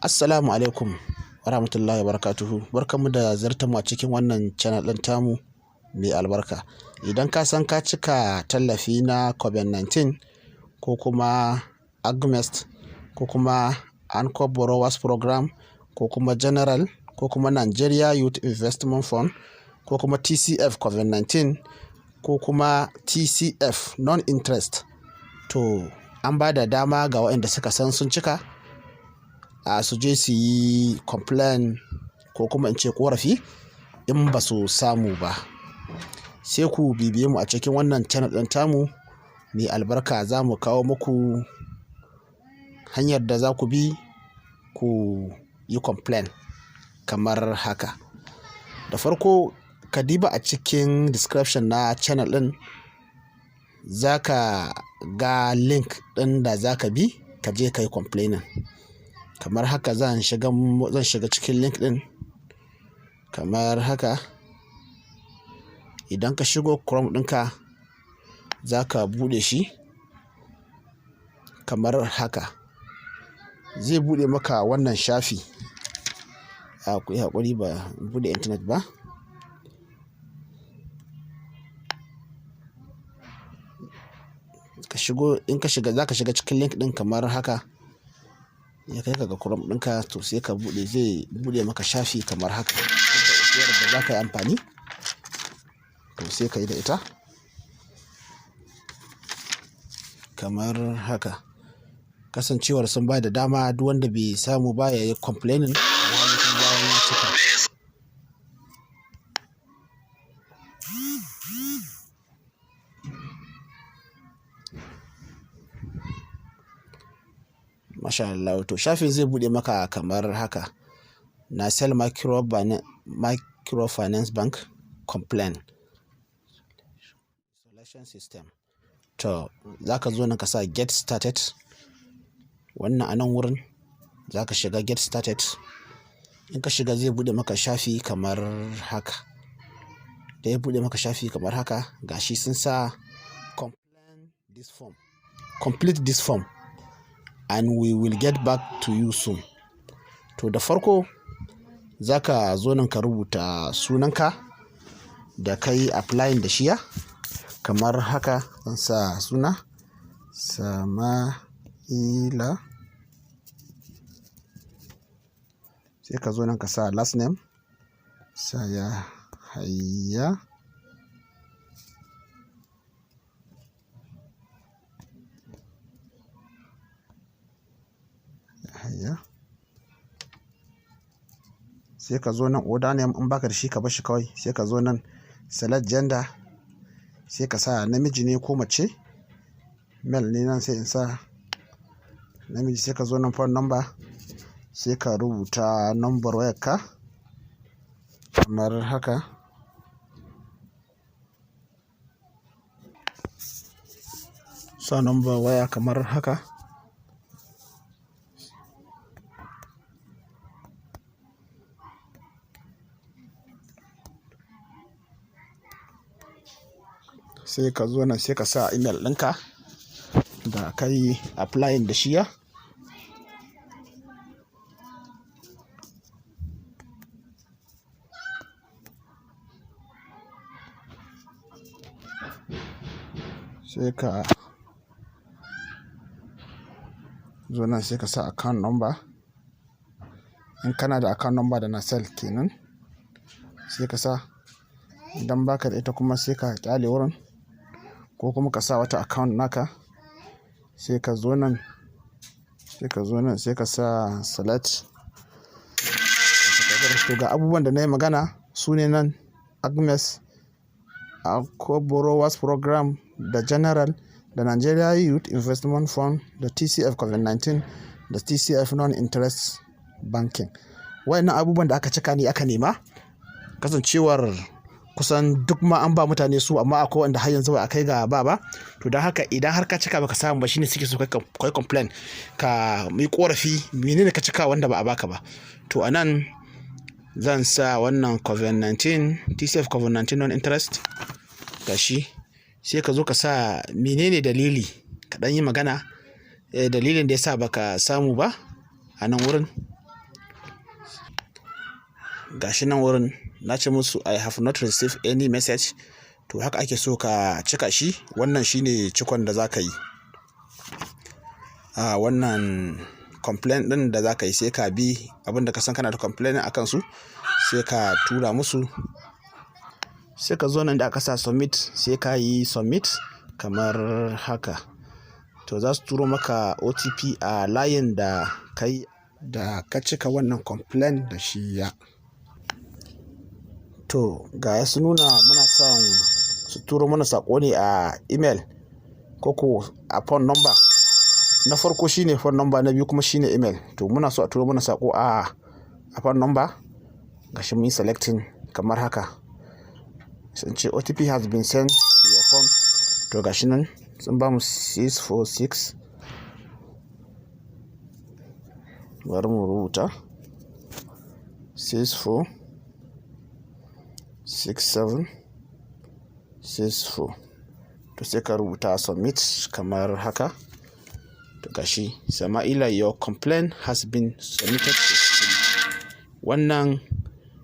Assalamu alaikum wa rahmatullahi wa barakatuhu. Barkanmu da zartar mu a cikin wannan channel ɗin tamu mai albarka. Idan ka san ka cika tallafi na COVID-19 ko kuma Agmest ko kuma Anchor Borrowers Program ko kuma General ko kuma Nigeria Youth Investment Fund ko kuma TCF COVID-19 ko kuma TCF non-interest, to an ba da dama ga waɗanda suka san sun cika a su je su yi complain ko kuma in ce korafi in ba su samu ba. Sai ku bibiye mu a cikin wannan channel ɗin tamu mai albarka. Za mu kawo muku hanyar da za ku bi ku yi complain kamar haka. Da farko ka diba a cikin description na channel ɗin, za ka ga link ɗin da za ka bi ka je ka yi complaining kamar haka. Zan shiga cikin link ɗin kamar haka. Idan ka shigo Chrome ɗinka za ka buɗe shi kamar haka. Zai buɗe maka wannan shafi. Ku yi haƙuri ba buɗe internet ba. In ka shiga za ka shiga cikin link ɗin kamar haka. Ya kai ka ga Chrome ɗinka, to sai ka buɗe, zai buɗe maka shafi kamar haka. Da za ka yi amfani, to sai ka yi da ita kamar haka. Kasancewar sun ba da dama duk wanda bai samu ba ya yi complaining bayan ya cika. Masha Allah, to shafin zai buɗe maka kamar haka. Nasel Microfinance Bank Complain Solution System. To za ka zo nan ka sa Get Started. Wannan a nan wurin za ka shiga Get Started. In ka shiga zai buɗe maka shafi kamar haka. Da ya buɗe maka shafi kamar haka, gashi sun sa complete this form and we will get back to you soon. To da farko za ka zo nan ka rubuta sunanka da kai applying da shiya kamar haka. Zan sa suna Sama'ila. Sai ka zo nan ka sa last name Yahaya. Sai ka zo nan order name, in baka da shi ka bar shi kawai. Sai ka zo nan select gender, sai ka sa namiji ne ko mace. Male ne nan, sai in sa namiji. Sai ka zo nan phone number, sai ka rubuta number wayarka kamar haka. Sa number waya kamar haka. Sai ka zo nan sai ka sa email ɗinka da kai applying da shiya. Sai ka zo nan sai ka sa account number. In kana da account number da Nasel kenan, sai ka sa. Idan baka da ita kuma sai ka kyale wurin, ko kuma ka sa wata account naka. Sai ka zo nan sai ka sa select. To ga abubuwan da na yi magana su ne nan: Agmest, Anchor Borrowers Program, da General, da Nigeria Youth Investment Fund, da TCF COVID-19, da TCF non-interest banking. Wayannan abubuwan da aka cika ne aka nema. Kasancewar kusan duk ma an ba mutane su, amma akwai wanda har yanzu ba a kai ga ba. To don haka idan har ka cika baka samu ba, shine suke so kai complain, ka yi korafi menene ka cika wanda ba a baka ba. To anan zan sa wannan COVID-19 TCF COVID-19 non-interest gashi. Sai ka zo ka sa menene dalili, ka dan yi magana dalilin da yasa baka samu ba a nan wurin. gashi nan wurin na ce musu I have not received any message. To haka ake so ka cika shi. Wannan shine cikon da za ka yi. Wannan complaint din da za ka yi sai ka bi abinda ka san kana da complaint a kansu, sai ka tura musu, sai ka zo nan da aka sa submit, sai ka yi submit kamar haka. To za su turo maka OTP a layin da ka cika wannan complaint da shi ya. To ga ya su nuna muna son su turo mana sako ne a email ko a phone number. Na farko shine phone number, na biyu kuma shine email. To muna so a turo mana sako a phone number. Gashi mun yi selecting kamar haka. Sun ce OTP has been sent to your phone. To gashi nan sun ba mu 646. Bari mu rubuta 646764. To sai ka rubuta submit kamar haka. To gashi Sama'ila, your complaint has been submitted successfully. Wannan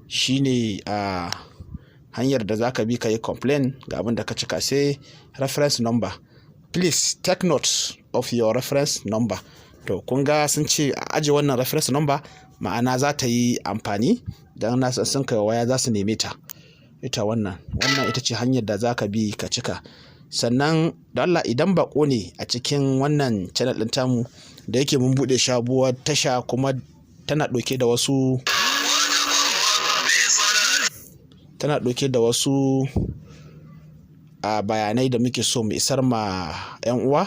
shine hanyar da zaka bi ka yi complaint ga abin da ka cika. Sai reference number, please take note of your reference number. To kun ga sun ce a aje wannan reference number, ma'ana za ta yi amfani dan na sun kai waya za su neme ta. Wannan ita ce hanyar da zaka bi ka cika. Sannan da Allah idan bako ne a cikin wannan channel din tamu, da yake mun bude shabuwar tasha kuma tana dauke da wasu bayanai da muke so mu isar ma 'yan uwa.